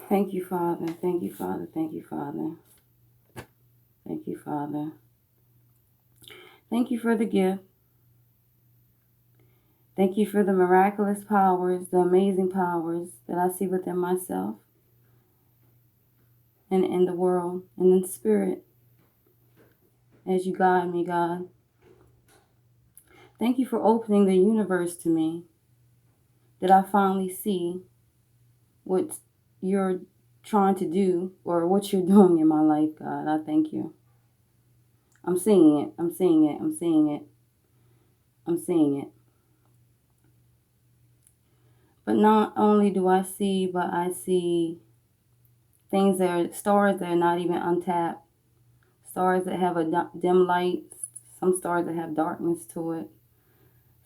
Thank you, Father. Thank you, Father. Thank you, Father. Thank you, Father. Thank you for the gift. Thank you for the miraculous powers, the amazing powers that I see within myself and in the world and in spirit as you guide me, God. Thank you for opening the universe to me, that I finally see what you're trying to do or what you're doing in my life, God. I thank you. I'm seeing it. I'm seeing it. I'm seeing it. I'm seeing it. But not only do I see, but I see things that are stars that are not even untapped. Stars that have a dim light. Some stars that have darkness to it.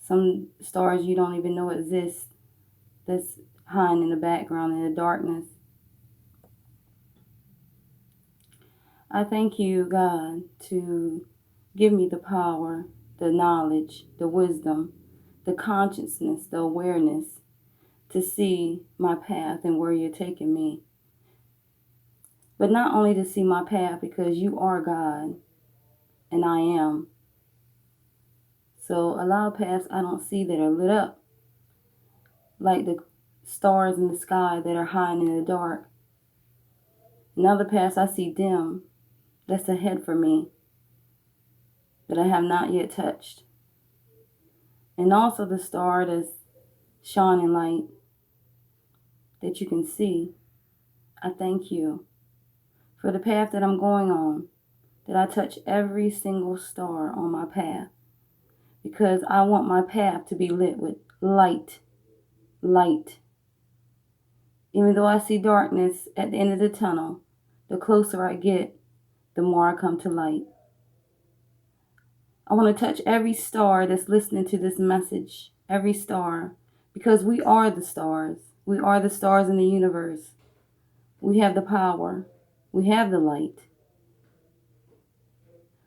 Some stars you don't even know exist. That's hiding in the background in the darkness. I thank you, God, to give me the power, the knowledge, the wisdom, the consciousness, the awareness to see my path and where you're taking me. But not only to see my path, because you are God and I am. So a lot of paths I don't see that are lit up, like the stars in the sky that are hiding in the dark. And other paths I see dim, that's ahead for me, that I have not yet touched. And also the star that's shining light that you can see. I thank you for the path that I'm going on, that I touch every single star on my path, because I want my path to be lit with light, light. Even though I see darkness at the end of the tunnel, the closer I get, the more I come to light. I want to touch every star that's listening to this message, every star, because we are the stars. We are the stars in the universe. We have the power. We have the light.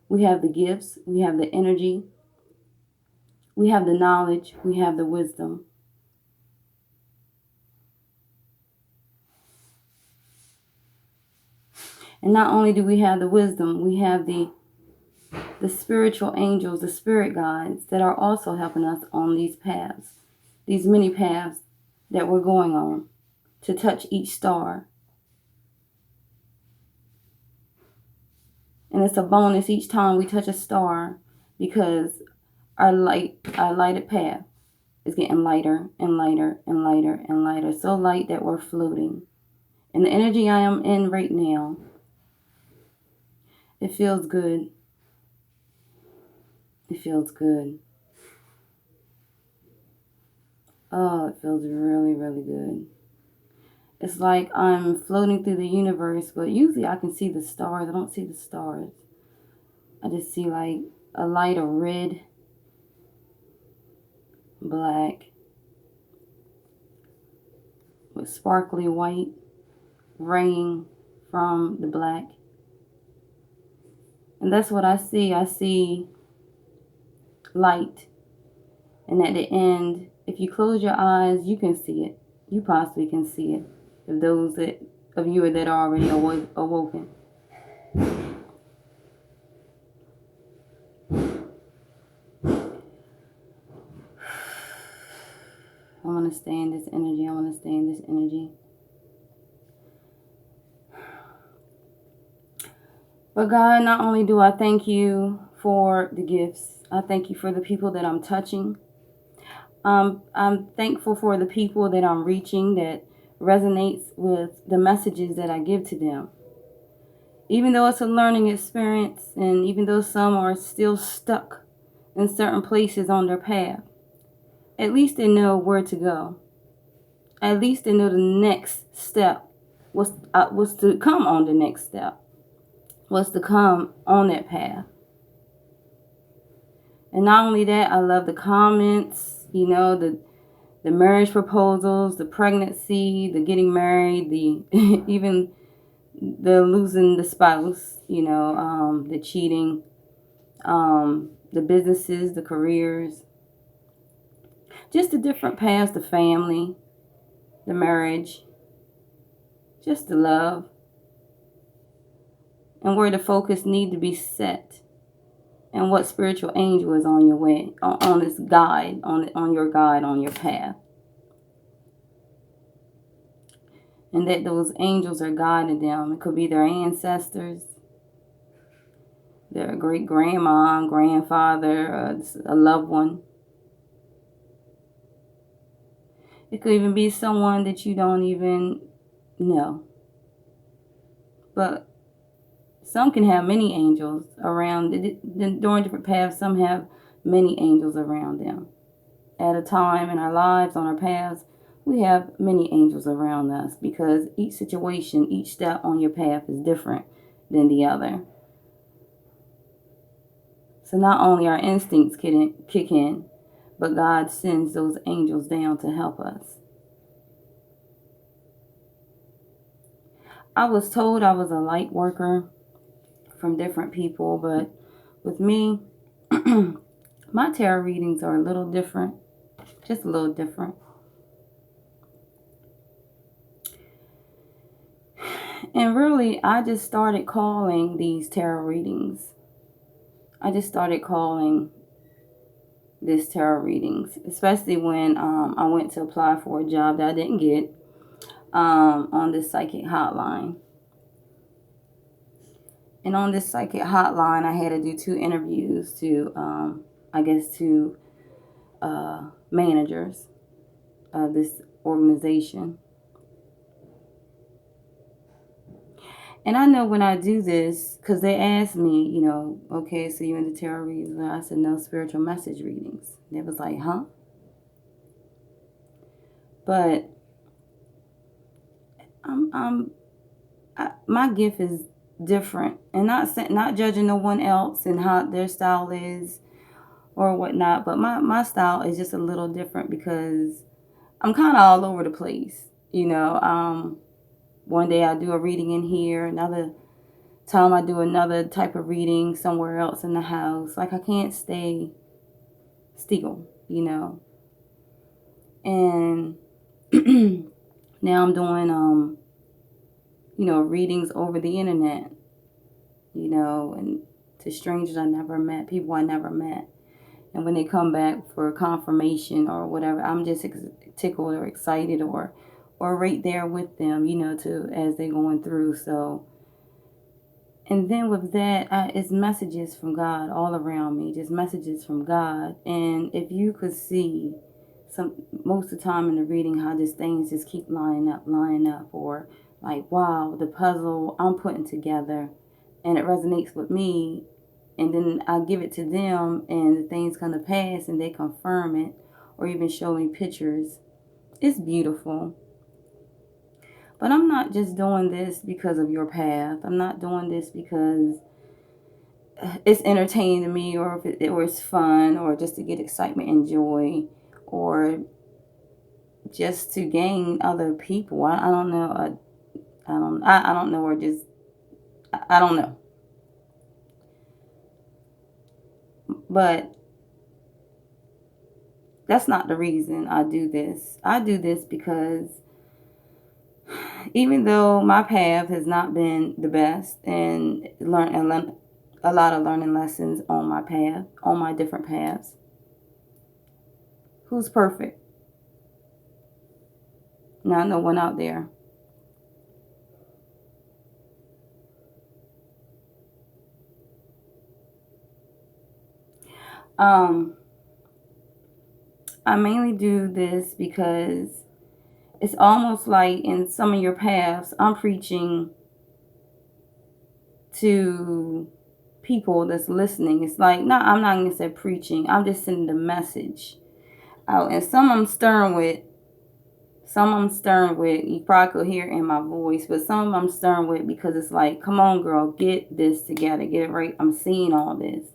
We have the gifts. We have the energy. We have the knowledge. We have the wisdom. And not only do we have the wisdom, we have the spiritual angels, the spirit guides that are also helping us on these paths, these many paths that we're going on to touch each star. And it's a bonus each time we touch a star, because our lighted path is getting lighter and lighter and lighter and lighter. So light that we're floating. And the energy I am in right now, it feels good. It feels good. Oh, it feels really, really good. It's like I'm floating through the universe, but usually I can see the stars. I don't see the stars. I just see like a light of red, black, with sparkly white raying from the black. And that's what I see. I see light. And at the end, if you close your eyes, you can see it. You possibly can see it. If those of you that are already awoken. I want to stay in this energy. I want to stay in this energy. But God, not only do I thank you for the gifts, I thank you for the people that I'm touching. I'm thankful for the people that I'm reaching that resonates with the messages that I give to them. Even though it's a learning experience, and even though some are still stuck in certain places on their path, at least they know where to go. At least they know the next step was to come on the next step, was to come on that path. And not only that, I love the comments, the marriage proposals, the pregnancy, the getting married, the even the losing the spouse, the cheating, the businesses, the careers, just the different paths, the family, the marriage. just the love, and where the focus need to be set, and what spiritual angel is on your way, on this guide, on your guide, on your path. And that those angels are guiding them. It could be their ancestors, their great grandma, grandfather, a loved one. It could even be someone that you don't even know. But some can have many angels around. During different paths, some have many angels around them. At a time in our lives, on our paths, we have many angels around us, because each situation, each step on your path is different than the other. So not only our instincts kick in, but God sends those angels down to help us. I was told I was a light worker from different people, but with me, my tarot readings are a little different, just a little different. And really, I just started calling these tarot readings. I just started calling this tarot readings, especially when I went to apply for a job that I didn't get on this psychic hotline. And on this psychic hotline, I had to do 2 interviews to, to managers of this organization. And I know when I do this, because they asked me, okay, so you into tarot readings? And I said, no, spiritual message readings. And it was like, huh? But my gift is different, and not judging no one else and how their style is or whatnot, but my style is just a little different, because I'm kind of all over the place. One day I do a reading in here, another time I do another type of reading somewhere else in the house. Like, I can't stay still, And now I'm doing readings over the internet, and to strangers I never met, people I never met. And when they come back for confirmation or whatever, I'm just tickled or excited or right there with them, as they're going through. So, and then with that, it's messages from God all around me, just messages from God. And if you could see most of the time in the reading, how just things just keep lining up, or like, wow, the puzzle I'm putting together, and it resonates with me, and then I give it to them, and the things come to pass, and they confirm it, or even show me pictures. It's beautiful. But I'm not just doing this because of your path. I'm not doing this because it's entertaining to me, or it's fun, or just to get excitement and joy, or just to gain other people. I don't know. I don't know, or just I don't know. But that's not the reason I do this. I do this because even though my path has not been the best, and learn a lot of learning lessons on my path, on my different paths. Who's perfect? Not no one out there. I mainly do this because it's almost like in some of your paths, I'm preaching to people that's listening. It's like, I'm not going to say preaching. I'm just sending the message out. And some I'm stirring with. You probably could hear in my voice, but some I'm stirring with, because it's like, come on, girl, get this together. Get it right. I'm seeing all this.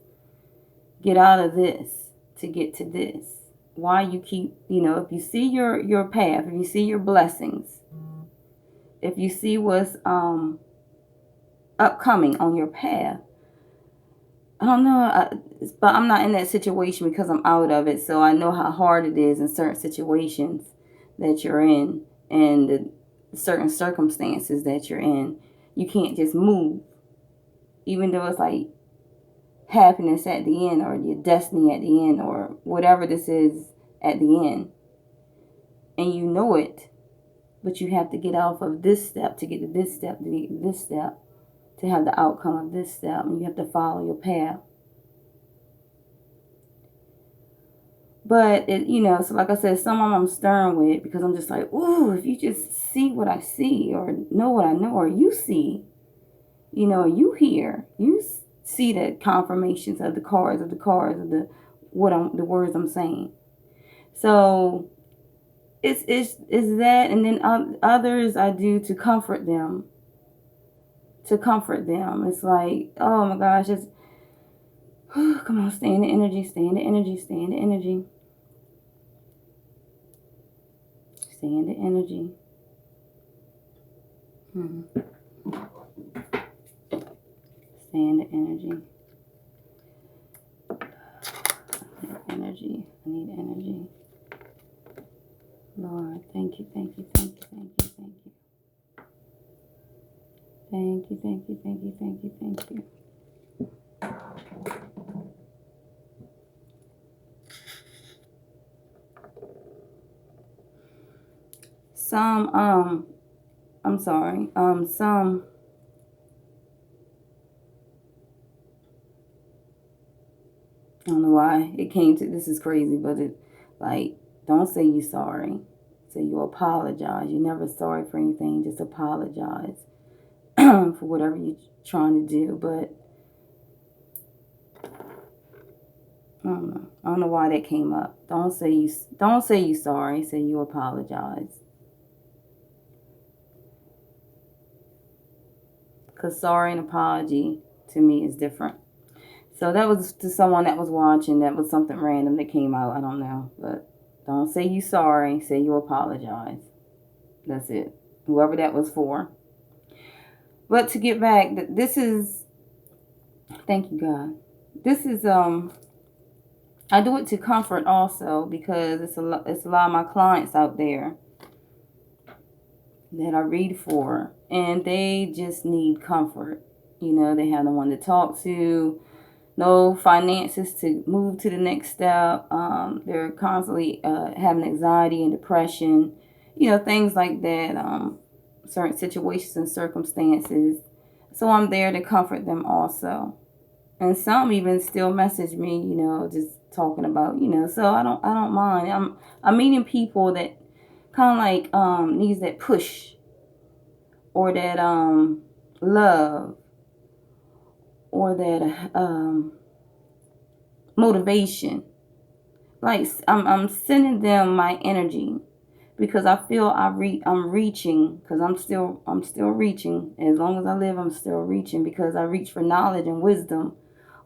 Get out of this to get to this. Why you keep, if you see your path, if you see your blessings, if you see what's upcoming on your path, I don't know, but I'm not in that situation because I'm out of it. So I know how hard it is in certain situations that you're in, and the certain circumstances that you're in. You can't just move, even though it's like happiness at the end, or your destiny at the end, or whatever this is at the end. And you know it, but you have to get off of this step to get to this step, to get to this step, to have the outcome of this step. And you have to follow your path. But, so like I said, some of them I'm stern with, because I'm just like, ooh, if you just see what I see, or know what I know, or you see, you hear, you see the confirmations of the cards, of the words I'm saying. So it's that, and then others I do to comfort them. It's like, oh my gosh, it's, come on, stay in the energy, stay in the energy, stay in the energy. Stay in the energy. Stay in the energy. I need energy. Lord, thank you, thank you, thank you, thank you, thank you. Thank you, thank you, thank you, thank you, thank you. Some, I'm sorry, some, I don't know why it came to, this is crazy, but it, like, don't say you sorry. Say you apologize. You're never sorry for anything. Just apologize for whatever you're trying to do. But I don't know why that came up. Don't say you sorry. Say you apologize. Because sorry and apology to me is different. So that was to someone that was watching. That was something random that came out. I don't know. But don't say you sorry. Say you apologize. That's it. Whoever that was for. But to get back, this is, thank you, God. This is, I do it to comfort also, because it's a lot of my clients out there that I read for, and they just need comfort. They have no one to talk to, no finances to move to the next step. They're constantly having anxiety and depression, things like that, certain situations and circumstances. So I'm there to comfort them also. And some even still message me, just talking about, so I don't mind. I'm meeting people that kind of like needs that push, or that love, or that motivation. Like, I'm sending them my energy, because I feel I'm reaching, because I'm still reaching. As long as I live, I'm still reaching, because I reach for knowledge and wisdom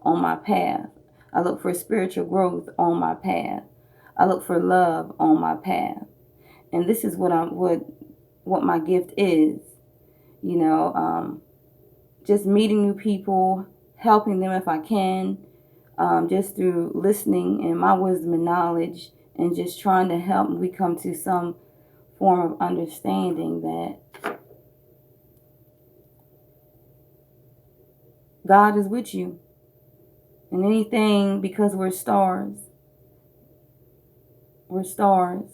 on my path. I look for spiritual growth on my path. I look for love on my path. And this is what my gift is. Just meeting new people, helping them if I can, just through listening and my wisdom and knowledge, and just trying to help we come to some form of understanding that God is with you. And anything, because we're stars. We're stars.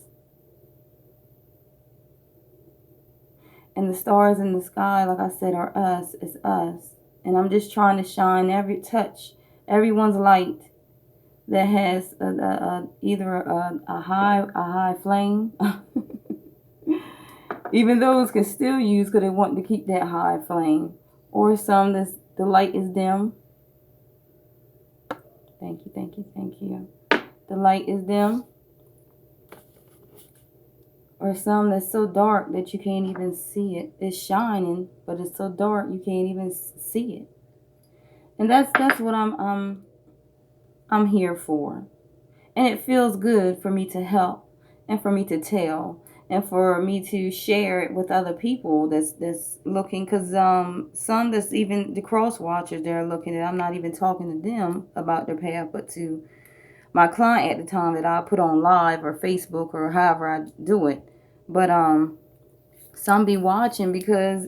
And the stars in the sky, like I said, are us. It's us. And I'm just trying to shine touch everyone's light that has either a high flame. Even those can still use, because they want to keep that high flame. Or some the light is dim. Thank you, thank you, thank you. The light is dim. Or some that's so dark that you can't even see it. It's shining, but it's so dark you can't even see it. And that's what I'm here for. And it feels good for me to help, and for me to tell, and for me to share it with other people that's looking. Because some that's even the cross watchers, they're looking at, I'm not even talking to them about their path, but to my client at the time that I put on live or Facebook or however I do it. But some be watching because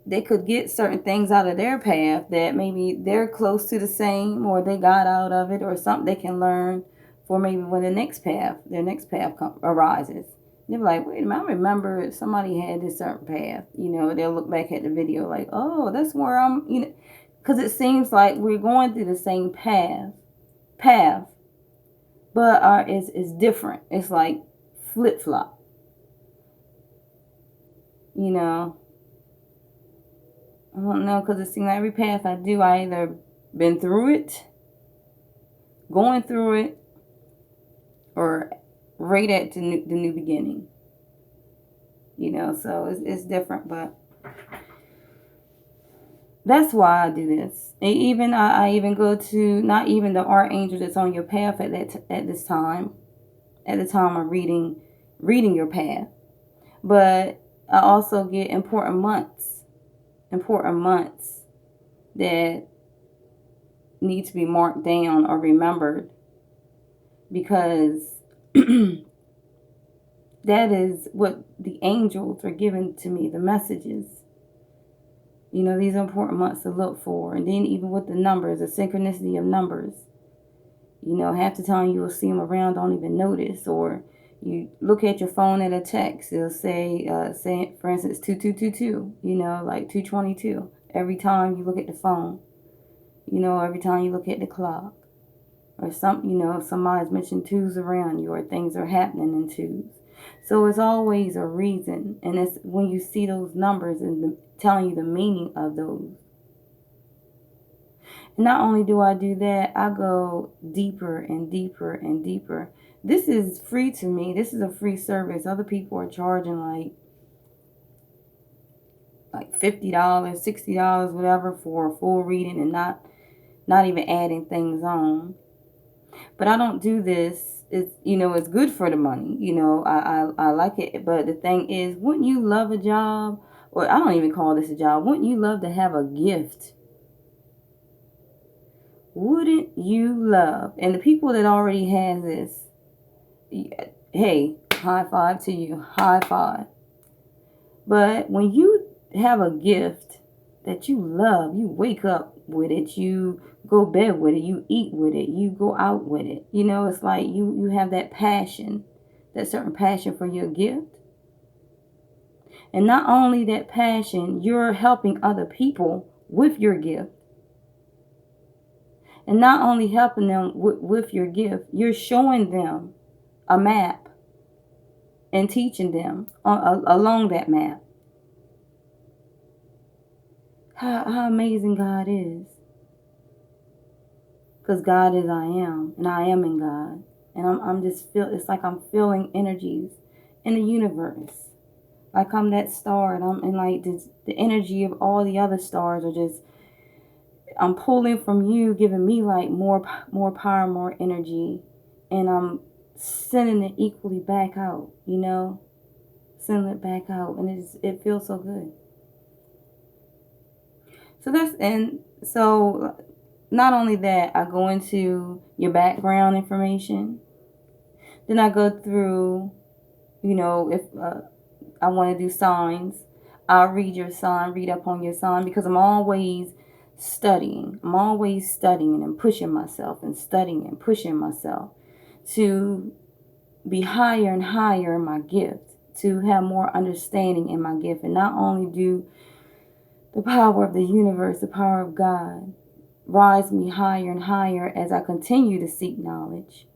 they could get certain things out of their path that maybe they're close to the same, or they got out of it, or something they can learn for maybe when their next path arises. They're like, wait a minute, I remember somebody had this certain path. They'll look back at the video like, oh, that's where I'm, because it seems like we're going through the same path, but it's different. It's like flip-flop, I don't know, because it seems like every path I do, I either been through it, going through it, or right at the new beginning. So it's different, but that's why I do this. I even go to not even the archangel that's on your path at this time, at the time of reading your path, but I also get important months that need to be marked down or remembered, because that is what the angels are giving to me, the messages. These are important months to look for. And then even with the numbers, the synchronicity of numbers, half the time you will see them around, don't even notice. Or you look at your phone at a text, it'll say for instance 2222, like 222 every time you look at the phone, every time you look at the clock, or somebody's mentioned twos around you, or things are happening in twos. So it's always a reason, and it's when you see those numbers and telling you the meaning of those. And not only do I do that, I go deeper and deeper and deeper. This is free to me. This is a free service. Other people are charging like $50, $60, whatever, for a full reading, and not even adding things on. But I don't do this. It's good for the money. I like it. But the thing is, wouldn't you love a job? Or I don't even call this a job. Wouldn't you love to have a gift? Wouldn't you love? And the people that already have this, hey, high five to you. High five. But when you have a gift that you love, you wake up with it, you go bed with it, you eat with it, you go out with it. It's like you have that passion, that certain passion for your gift. And not only that passion, you're helping other people with your gift. And not only helping them with your gift, you're showing them a map and teaching them along that map. How amazing God is. Because God is I am, and I am in God. And I'm just it's like I'm feeling energies in the universe. Like I'm that star, and like the energy of all the other stars are just, I'm pulling from you, giving me like more power, more energy, and I'm sending it equally back out, sending it back out, and it feels so good. So not only that, I go into your background information. Then I go through, if I want to do signs, I'll read your sign, read up on your sign, because I'm always studying. I'm always studying and pushing myself, and studying and pushing myself to be higher and higher in my gift, to have more understanding in my gift, and not only do the power of the universe, the power of God, rise me higher and higher as I continue to seek knowledge,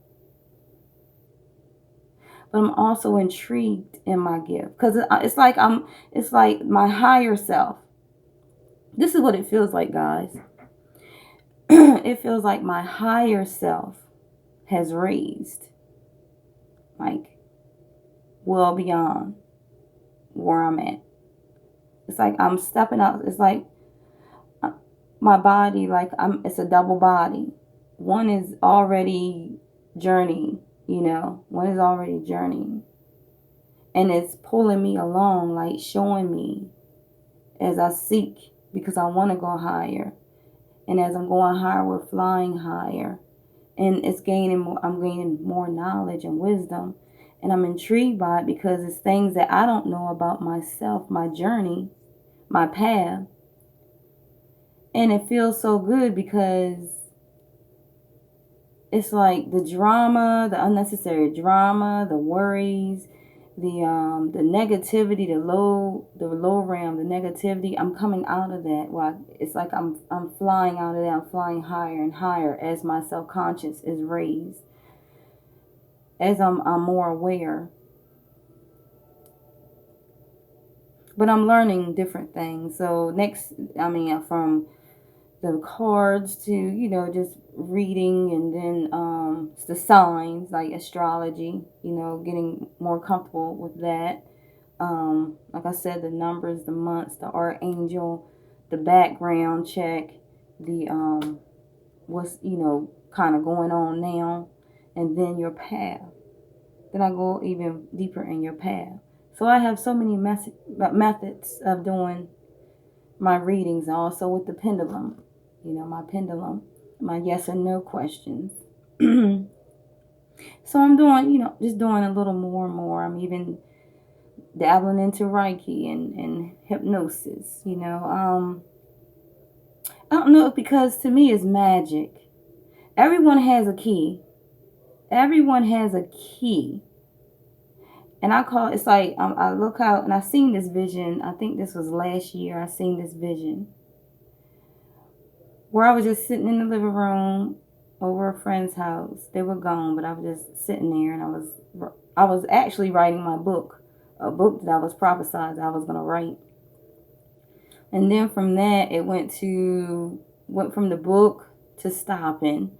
but I'm also intrigued in my gift, because it's like my higher self. This is what it feels like, guys. It feels like my higher self has raised, like, well beyond where I'm at. It's like I'm stepping out. It's like my body, it's a double body. One is already journeying, one is already journeying. And it's pulling me along, like showing me as I seek, because I want to go higher. And as I'm going higher, we're flying higher. And I'm gaining more knowledge and wisdom. And I'm intrigued by it because it's things that I don't know about myself, my journey, my path. And it feels so good because it's like the drama, the unnecessary drama, the worries, the negativity, the low realm, the negativity. I'm coming out of that. Well, it's like I'm flying out of that. I'm flying higher and higher as my self-conscious is raised, as I'm more aware. But I'm learning different things. So from the cards to, just reading, and then the signs like astrology, getting more comfortable with that. Like I said, the numbers, the months, the archangel, the background check, the what's kind of going on now, and then your path. Then I go even deeper in your path. So I have so many methods of doing my readings, also with the pendulum. My pendulum, my yes and no questions. So I'm doing, just doing a little more and more. I'm even dabbling into Reiki and hypnosis. I don't know, because to me it's magic. Everyone has a key. Everyone has a key. And it's like I look out and I seen this vision. I think this was last year. I seen this vision where I was just sitting in the living room over a friend's house. They were gone, but I was just sitting there, and I was actually writing my book, a book that I was prophesied I was going to write. And then from that, it went from the book to stopping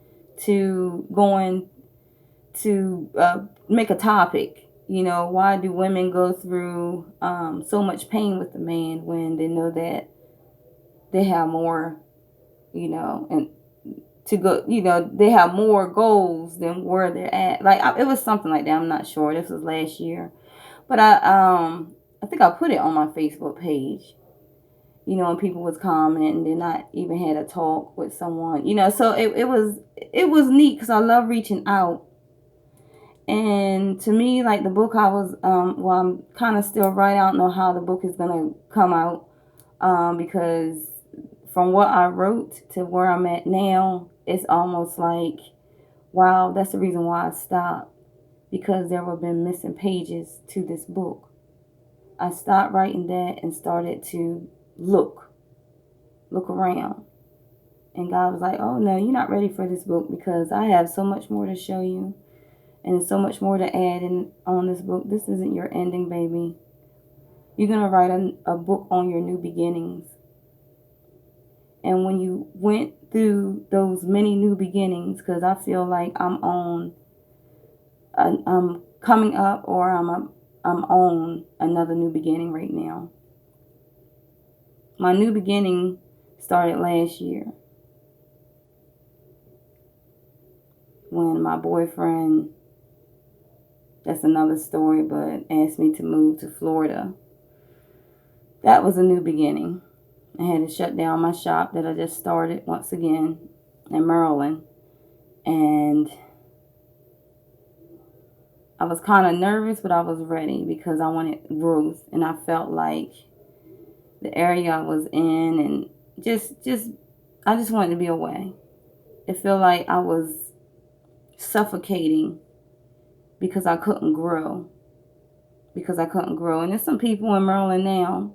to going to make a topic. Why do women go through so much pain with the man when they know that they have more, and to go, they have more goals than where they're at. Like, it was something like that. I'm not sure. This was last year, but I think I put it on my Facebook page. And people was commenting, and then I even had a talk with someone. So it was neat because I love reaching out. And to me, like the book I was, I'm kind of still writing. I don't know how the book is gonna come out, because from what I wrote to where I'm at now, it's almost like, wow, that's the reason why I stopped, because there have been missing pages to this book. I stopped writing that and started to look around. And God was like, oh no, you're not ready for this book, because I have so much more to show you. And so much more to add on this book. This isn't your ending, baby. You're going to write a book on your new beginnings. And when you went through those many new beginnings, because I feel like I'm coming up, or I'm on another new beginning right now. My new beginning started last year, when my boyfriend, that's another story, but asked me to move to Florida. That was a new beginning. I had to shut down my shop that I just started once again in Maryland. And I was kind of nervous, but I was ready because I wanted growth. And I felt like the area I was in, and I just wanted to be away. It felt like I was suffocating because I couldn't grow. And there's some people in Maryland now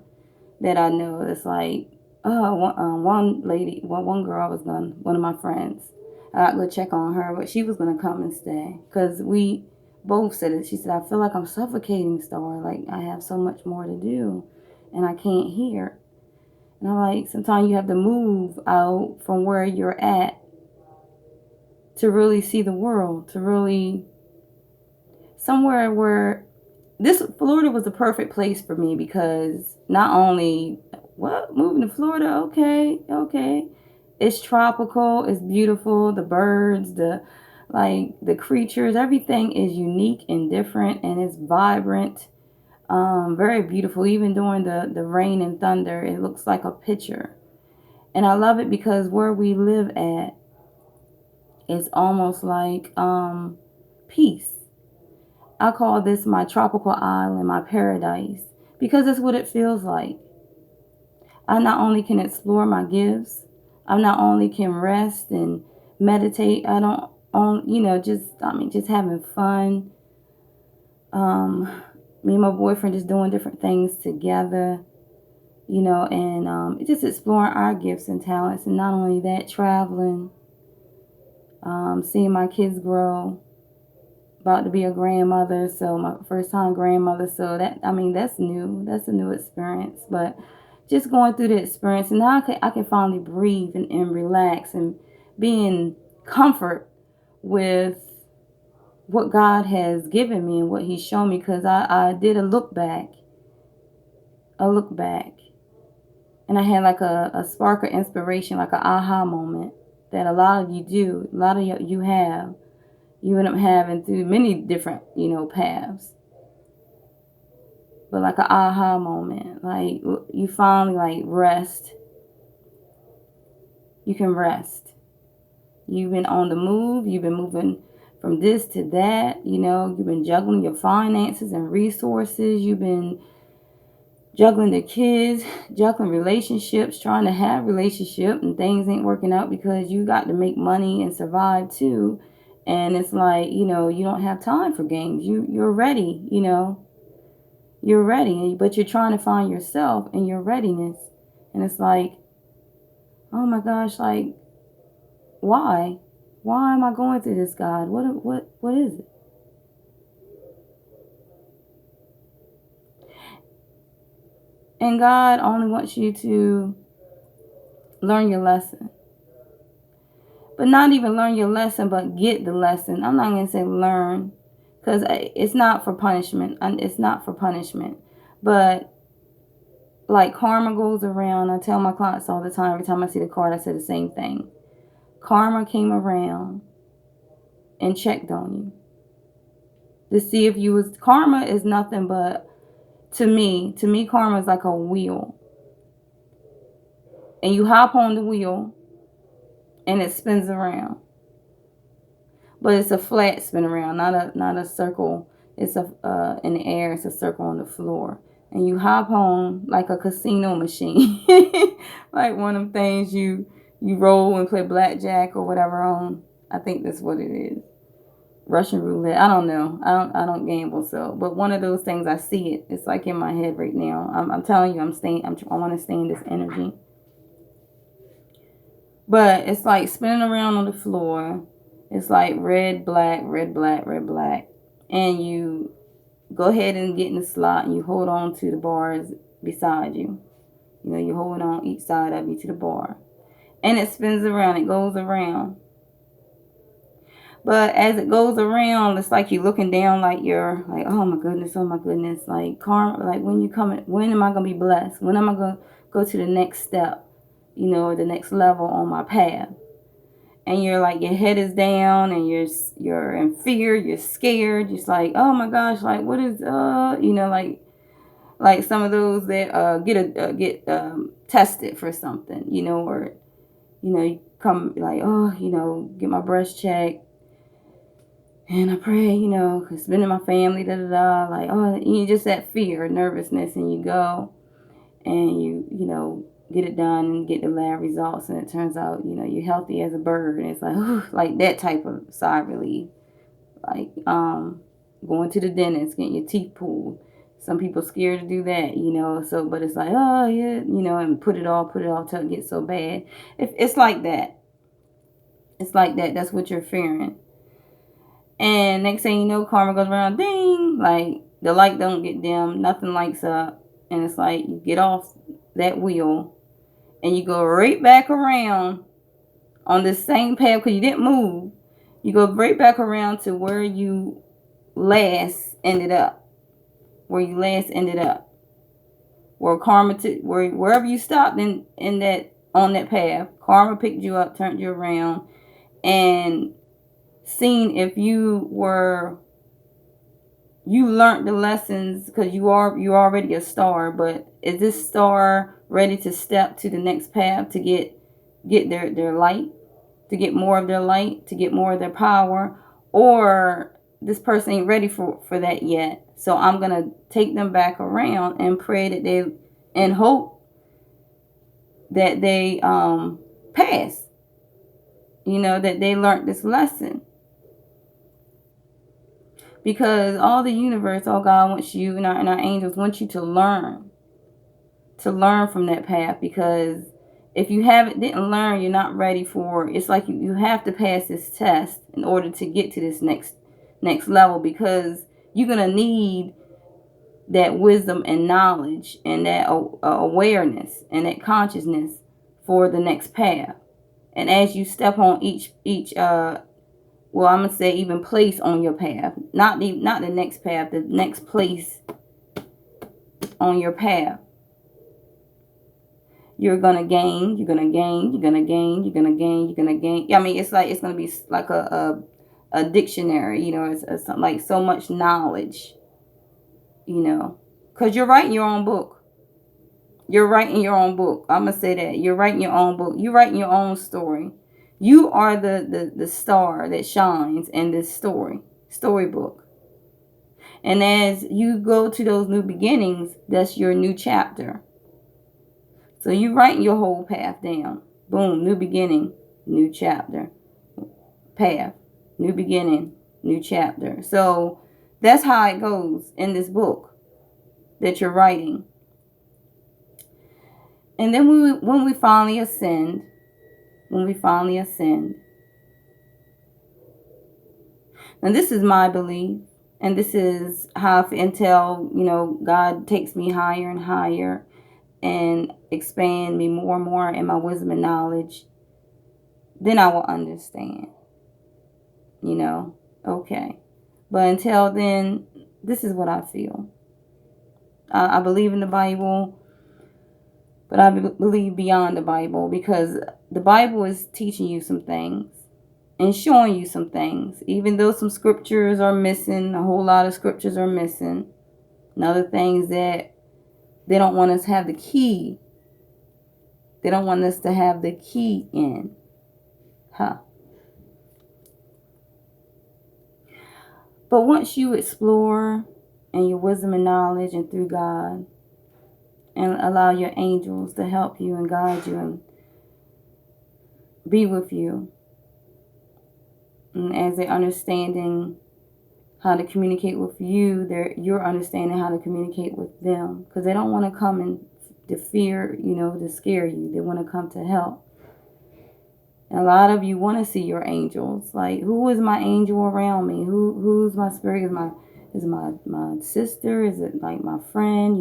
that I know. It's like, one of my friends, I got to go check on her, but she was going to come and stay, because we both said it. She said, I feel like I'm suffocating, Starr. Like, I have so much more to do, and I can't hear. And I'm like, sometimes you have to move out from where you're at to really see the world, to really somewhere where Florida was the perfect place for me, because not only moving to Florida, okay, it's tropical, it's beautiful, the birds, the creatures, everything is unique and different, and it's vibrant, very beautiful. Even during the rain and thunder, it looks like a picture, and I love it because where we live at is almost like peace. I call this my tropical island, my paradise, because it's what it feels like. I not only can explore my gifts, I not only can rest and meditate. I don't on just having fun. Me and my boyfriend just doing different things together, and just exploring our gifts and talents. And not only that, traveling, seeing my kids grow, about to be a grandmother, so my first time grandmother. So that's new. That's a new experience. But just going through the experience, and now I can finally breathe and relax and be in comfort with what God has given me and what He's shown me. Because I did a look back, and I had like a spark of inspiration, like an aha moment that a lot of you do, a lot of you have. You end up having through many different, paths. But like an aha moment, like you finally like rest. You can rest. You've been on the move. You've been moving from this to that. You've been juggling your finances and resources. You've been juggling the kids, juggling relationships, trying to have relationship, and things ain't working out because you got to make money and survive too. And it's like, you don't have time for games. You're ready, You're ready, but you're trying to find yourself and your readiness. And it's like, oh my gosh, like, why? Why am I going through this, God? What is it? And God only wants you to learn your lesson. But not even learn your lesson, but get the lesson. I'm not going to say learn, because it's not for punishment. It's not for punishment. But like karma goes around. I tell my clients all the time, every time I see the card, I say the same thing. Karma came around and checked on you to see if you was. Karma is nothing but, to me, karma is like a wheel. And you hop on the wheel and it spins around. But it's a flat spin around, not a circle. It's in the air. It's a circle on the floor, and you hop on like a casino machine, like one of them things you roll and play blackjack or whatever on. I think that's what it is. Russian roulette. I don't know. I don't gamble, so. But one of those things, I see it. It's like in my head right now. I'm telling you, I want to stay in this energy. But it's like spinning around on the floor. It's like red, black, red, black, red, black. And you go ahead and get in the slot and you hold on to the bars beside you. You hold on each side of you to the bar. And it spins around. It goes around. But as it goes around, it's like you're looking down, like you're like, oh my goodness. Like karma, like when am I going to be blessed? When am I going to go to the next step, or the next level on my path? And you're like, your head is down and you're in fear, you're scared. Just like, oh my gosh, like what is, like some of those that get tested for something, or, you come like, oh, get my breast checked. And I pray, cause it's been in my family, like, oh, you just that fear, nervousness, and you go and you get it done and get the lab results, and it turns out, you're healthy as a bird, and it's like, like that type of sigh of relief. Like, going to the dentist, getting your teeth pulled. Some people scared to do that, so, but it's like, oh yeah, and put it off till it gets so bad. It's like that. It's like that. That's what you're fearing. And next thing you know, karma goes around, ding, like the light don't get dim, nothing lights up. And it's like you get off that wheel and you go right back around on this same path because you didn't move. You go right back around to where you last ended up. Where karma, wherever you stopped on that path, karma picked you up, turned you around, and seen if you learned the lessons, because you're already a star, but is this star ready to step to the next path to get their light, to get more of their light, to get more of their power? Or this person ain't ready for that yet. So I'm going to take them back around and pray that they, and hope that they pass. That they learned this lesson. Because all the universe, all God wants you, and our angels want you to learn from that path. Because if you didn't learn, you're not ready for it. It's like you have to pass this test in order to get to this next level, because you're going to need that wisdom and knowledge and that awareness and that consciousness for the next path. And as you step on each well, I'm going to say even place on your path, not the next path, the next place on your path, you're going to gain, you're going to gain, you're going to gain, you're going to gain, you're going to gain. I mean, it's going to be like a dictionary, it's like so much knowledge, because you're writing your own book. You're writing your own book. I'm going to say that. You're writing your own book. You're writing your own story. You are the star that shines in this storybook. And as you go to those new beginnings, that's your new chapter. So you writing your whole path down. Boom, new beginning, new chapter. Path, new beginning, new chapter. So that's how it goes in this book that you're writing. And then when we finally ascend, and this is my belief, and this is how until God takes me higher and higher and expand me more and more in my wisdom and knowledge, then I will understand. Okay. But until then, this is what I feel. I believe in the Bible, but I believe beyond the Bible, because the Bible is teaching you some things and showing you some things. Even though some scriptures are missing, a whole lot of scriptures are missing, and other things that they don't want us to have the key. They don't want us to have the key in. But once you explore in your wisdom and knowledge and through God, and allow your angels to help you and guide you and be with you, and as they're understanding how to communicate with you, you're understanding how to communicate with them, because they don't want to come and to fear, to scare you. They want to come to help. And a lot of you want to see your angels. Like, who is my angel around me? Who's my spirit? Is my sister? Is it like my friend?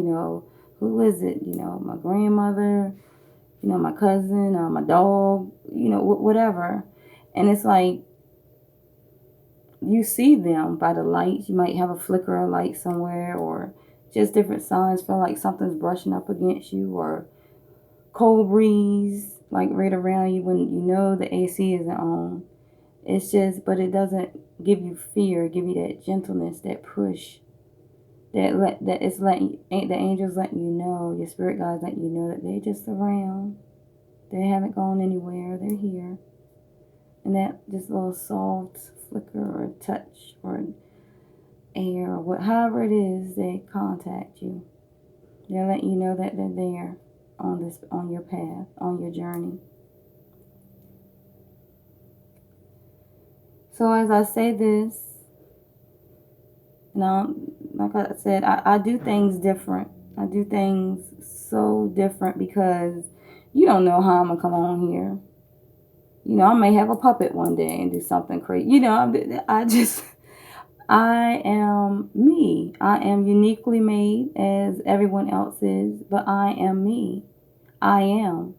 Who is it? My grandmother, my cousin, my dog, whatever. And it's like, you see them by the lights. You might have a flicker of light somewhere, or just different signs. Feel like something's brushing up against you, or cold breeze like right around you when the AC isn't on. It's just, but it doesn't give you fear. Give you that gentleness, that push. That it's letting the angels letting you know, your spirit guides letting you know that they're just around. They haven't gone anywhere. They're here. And that just little soft flicker or touch or air or however it is they contact you, they're letting you know that they're there on your path, on your journey. So as I say this, now, like I said, I do things different. I do things so different because you don't know how I'm going to come on here. I may have a puppet one day and do something crazy. I am me. I am uniquely made as everyone else is, but I am me. I am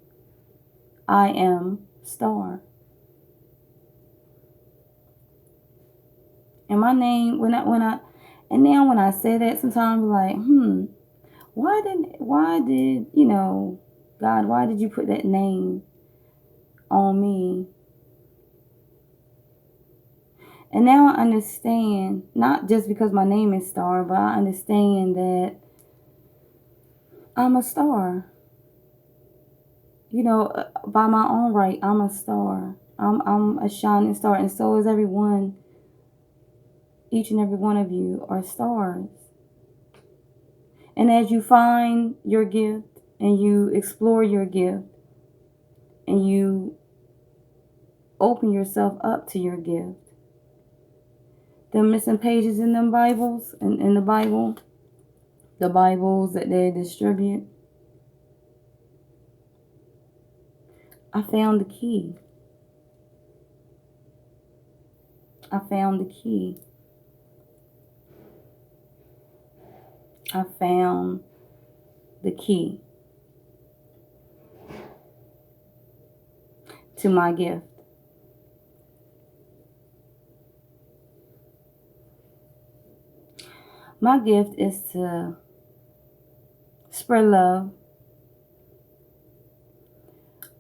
Starr. And my name, when I say that, sometimes I'm like, why did God, why did you put that name on me? And now I understand, not just because my name is Starr, but I understand that I'm a star. By my own right, I'm a star. I'm a shining star, and so is everyone Each and every one of you are stars. And as you find your gift and you explore your gift and you open yourself up to your gift, the missing pages in them Bibles, in the Bible, the Bibles that they distribute, I found the key. I found the key. I found the key to my gift. My gift is to spread love,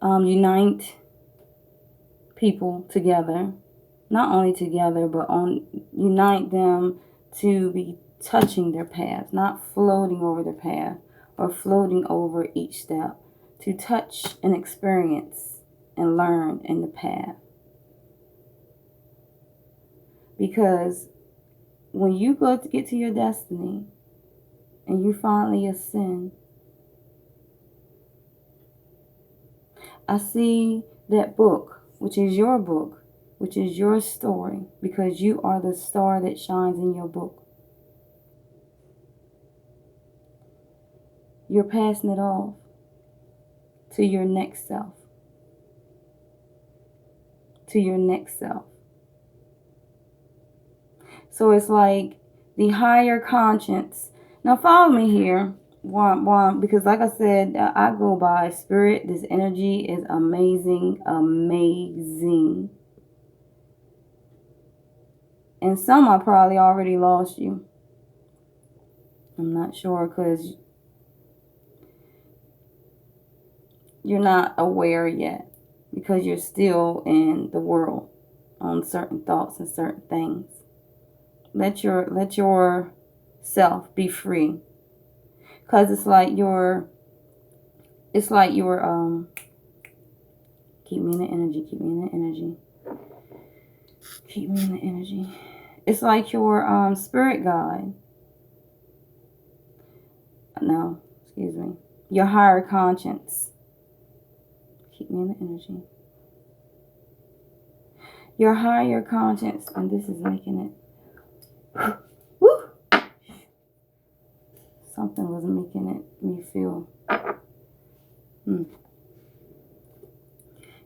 unite people together, not only together, but unite them to be touching their path, not floating over the path or floating over each step, to touch and experience and learn in the path. Because when you go to get to your destiny and you finally ascend, I see that book, which is your book, which is your story, because you are the star that shines in your book. You're passing it off to your next self. To your next self. So it's like the higher conscience. Now follow me here. Because like I said, I go by spirit. This energy is amazing. Amazing. And some I probably already lost you. I'm not sure because you're not aware yet. Because you're still in the world on certain thoughts and certain things. Let your self be free. Because it's like you're keep me in the energy, keep me in the energy. Keep me in the energy. It's like your spirit guide. No, excuse me. Your higher conscience. Keep me in the energy. Your higher conscience, and this is making it. Woo! Something was making me feel.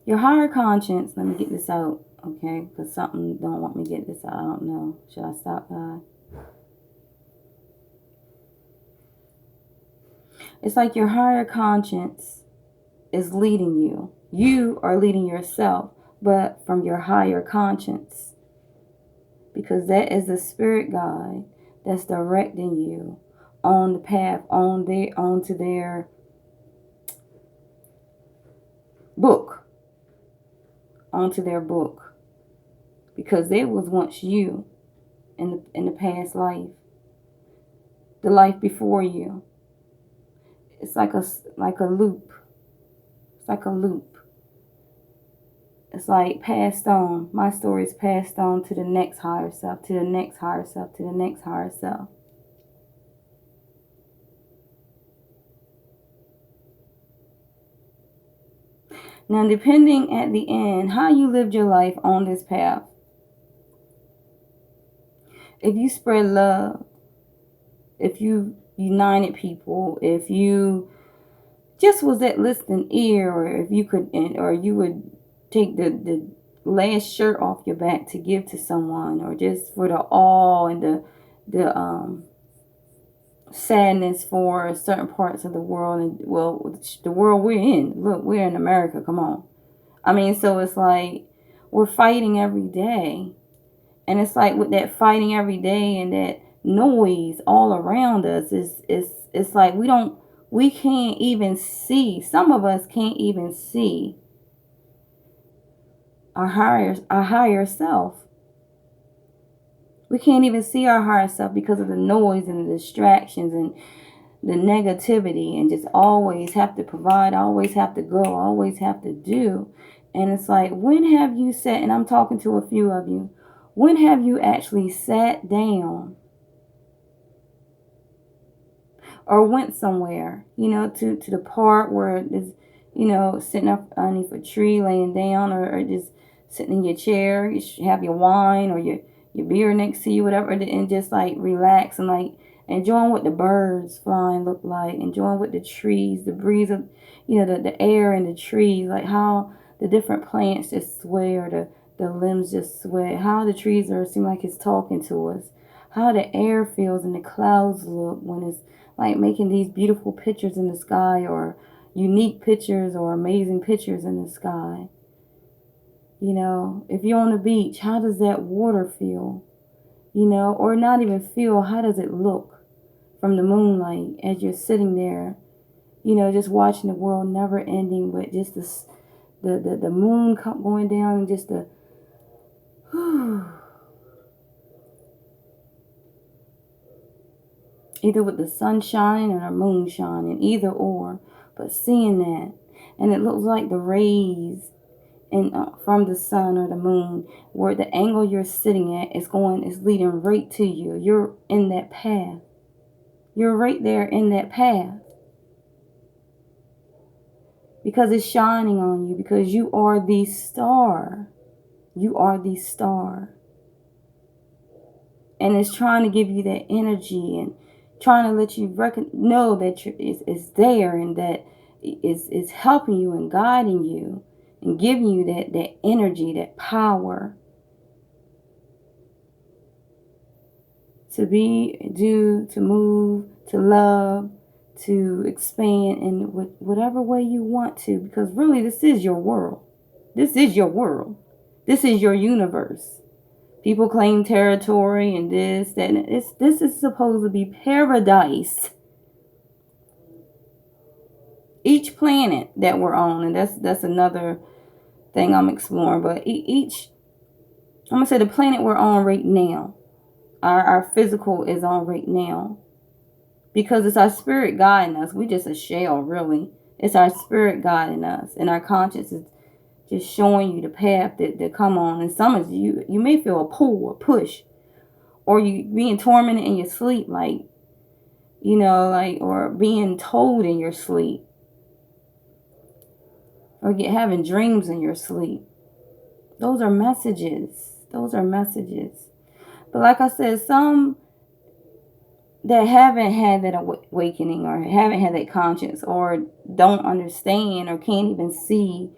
Your higher conscience. Let me get this out, okay? Because something don't want me to get this out. I don't know. Should I stop, God? It's like your higher conscience is leading you. You are leading yourself, but from your higher conscience. Because that is the spirit guide that's directing you on the path, onto their book. Onto their book. Because they was once you in the past life. The life before you. It's like a loop. It's like a loop. It's like passed on. My story is passed on to the next higher self, to the next higher self, to the next higher self. Now, depending at the end, how you lived your life on this path. If you spread love, if you united people, if you just was that listening ear, or if you could, or you would take the last shirt off your back to give to someone, or just for the awe and the sadness for certain parts of the world, and well, the world we're in. Look, we're in America. Come on. I mean, so it's like we're fighting every day, and it's like with that fighting every day and that noise all around us, it's like we can't even see. Some of us can't even see our higher self. We can't even see our higher self because of the noise and the distractions and the negativity, and just always have to provide, always have to go, always have to do. And it's like, when have you sat, and I'm talking to a few of you, When have you actually sat down or went somewhere, to the park where it's, sitting up underneath a tree, laying down, or just sitting in your chair, you have your wine or your beer next to you, whatever, and just like relax and like enjoying what the birds flying look like, enjoying what the trees, the breeze of, the air and the trees, like how the different plants just sway, or the limbs just sway, how the trees seem like it's talking to us, how the air feels and the clouds look when it's like making these beautiful pictures in the sky, or unique pictures or amazing pictures in the sky. If you're on the beach, how does that water feel? Or not even feel, how does it look from the moonlight as you're sitting there, just watching the world never ending, but just the moon going down, and just the either with the sun shining or the moon shining, either or, but seeing that, and it looks like the rays from the sun or the moon, where the angle you're sitting at is leading right to you. You're in that path. You're right there in that path, because it's shining on you, because you are the star. You are the star. And it's trying to give you that energy and trying to let you know that it's there, and that it's helping you and guiding you and giving you that energy, that power to to move, to love, to expand in whatever way you want to, because really this is your world. This is your world. This is your universe. People claim territory and this, that, and this is supposed to be paradise. Each planet that we're on, and that's another thing I'm exploring, but I'm going to say the planet we're on right now, our physical is on right now, because it's our spirit guiding us. We just a shell, really. It's our spirit guiding us, and our conscience is just showing you the path that come on. And some of you may feel a pull, a push, or you being tormented in your sleep, or being told in your sleep, or having dreams in your sleep. Those are messages. Those are messages. But like I said, some that haven't had that awakening, or haven't had that conscience, or don't understand, or can't even see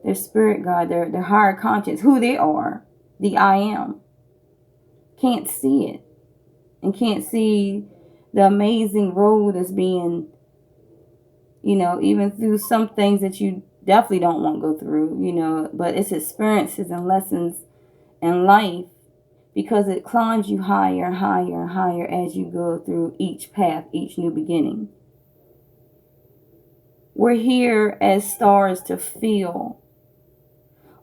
their spirit guide, their higher conscience, who they are, the I am, can't see it, and can't see the amazing road that's being, even through some things that you definitely don't want to go through, but it's experiences and lessons in life, because it climbs you higher and higher and higher as you go through each path, each new beginning. We're here as stars to feel.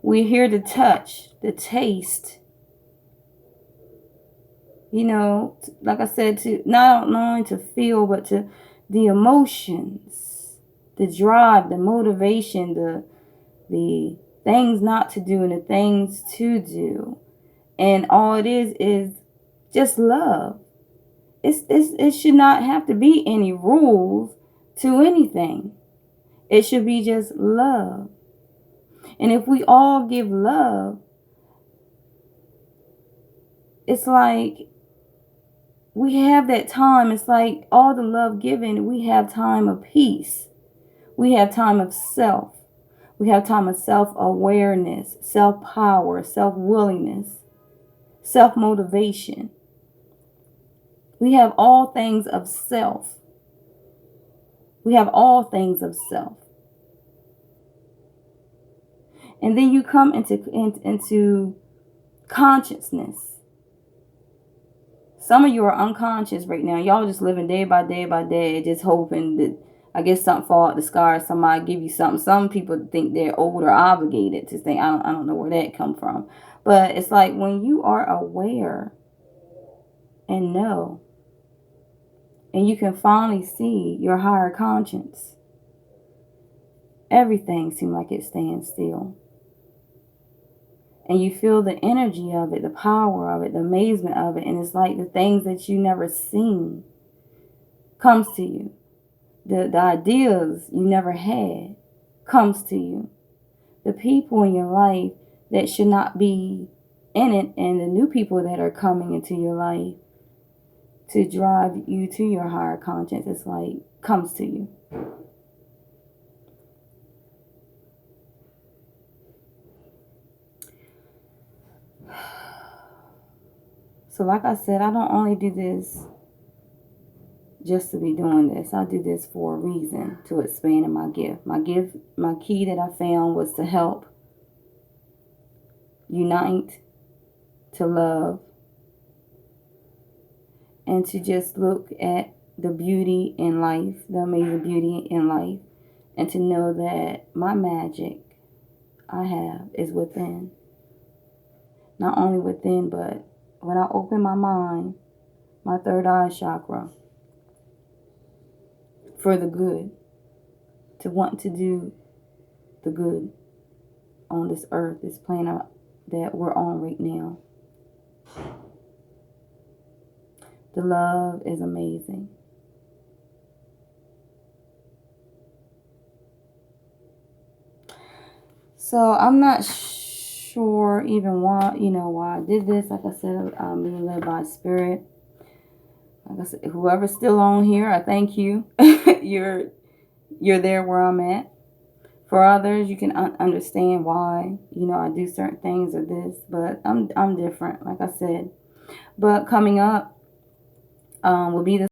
We're here to touch, to taste. Like I said, to not only to feel, but to the emotions, the drive, the motivation, the things not to do and the things to do. And all it is just love. It should not have to be any rules to anything. It should be just love. And if we all give love, it's like we have that time. It's like all the love given, we have time of peace. We have time of self. We have time of self-awareness, self-power, self-willingness, self-motivation. We have all things of self. We have all things of self. And then you come into consciousness. Some of you are unconscious right now. Y'all just living day by day by day, just hoping that, I guess, something fall out the sky, or somebody give you something. Some people think they're owed or obligated to think. I don't know where that come from. But it's like when you are aware and know, and you can finally see your higher conscience, everything seems like it stands still. And you feel the energy of it, the power of it, the amazement of it. And it's like the things that you never seen comes to you. The ideas you never had comes to you. The people in your life that should not be in it, and the new people that are coming into your life to drive you to your higher conscience, it's like comes to you. So like I said, I don't only do this just to be doing this. I do this for a reason, to expand in my gift. My key that I found was to help unite, to love, and to just look at the beauty in life, the amazing beauty in life, and to know that my magic I have is within. Not only within, but when I open my mind, my third eye chakra, for the good, to want to do the good on this earth, this planet that we're on right now. The love is amazing. So I'm not sure even why I did this. Like I said, I'm being led by spirit. Like I said, whoever's still on here, I thank you. You're there where I'm at. For others, you can understand why, I do certain things or this, but I'm different, like I said. But coming up will be the